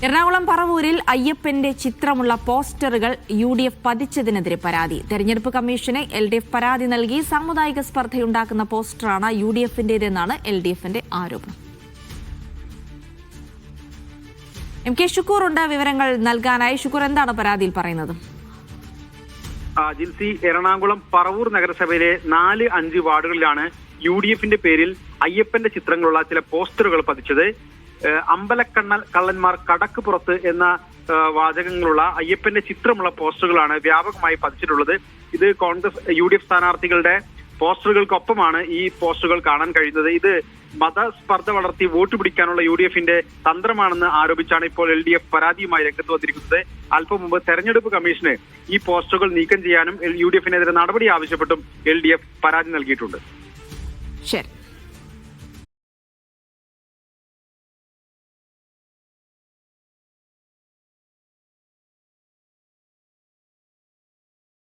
എറണാകുളം പറവൂരിൽ അയ്യപ്പന്റെ ചിത്രമുള്ള പോസ്റ്ററുകൾ UDF പതിച്ചതിനെതിരെ പരാതി. തെരഞ്ഞെടുപ്പ് കമ്മീഷന് LDF പരാതി നൽകി സാമുദായിക സ്പർദ്ധയുണ്ടാക്കുന്ന പോസ്റ്ററാണ് UDFന്റേതെന്നാണ് LDFന്റെ ആരോപണം. MK ഷുക്കൂർ ഉണ്ട് വിവരങ്ങൾ നൽകാനായി. ഷുക്കൂർ, എന്താണ് പരാതിയിൽ പറയുന്നത്? ജിൽസി, എറണാകുളം പറവൂർ നഗരസഭയിലെ 4-5 വാർഡുകളിലാണ് UDFന്റെ പേരിൽ അയ്യപ്പന്റെ ചിത്രങ്ങളുള്ള ചില പോസ്റ്ററുകൾ പതിച്ചത്. കള്ളന്മാർ കടക്ക് പുറത്ത് എന്ന വാചകങ്ങളുള്ള അയ്യപ്പന്റെ ചിത്രമുള്ള പോസ്റ്ററുകളാണ് വ്യാപകമായി പതിച്ചിട്ടുള്ളത്. ഇത് കോൺഗ്രസ് UDF സ്ഥാനാർത്ഥികളുടെ പോസ്റ്ററുകൾക്കൊപ്പമാണ് ഈ പോസ്റ്ററുകൾ കാണാൻ കഴിയുന്നത്. ഇത് മതസ്പർദ്ധ വളർത്തി വോട്ട് പിടിക്കാനുള്ള UDFന്റെ തന്ത്രമാണെന്ന് ആരോപിച്ചാണ് ഇപ്പോൾ LDF പരാതിയുമായി രംഗത്ത് വന്നിരിക്കുന്നത്. അല്പം മുമ്പ് തെരഞ്ഞെടുപ്പ് കമ്മീഷന് ഈ പോസ്റ്ററുകൾ നീക്കം ചെയ്യാനും UDFനെതിരെ നടപടി ആവശ്യപ്പെട്ടും LDF പരാതി നൽകിയിട്ടുണ്ട്. ശരി.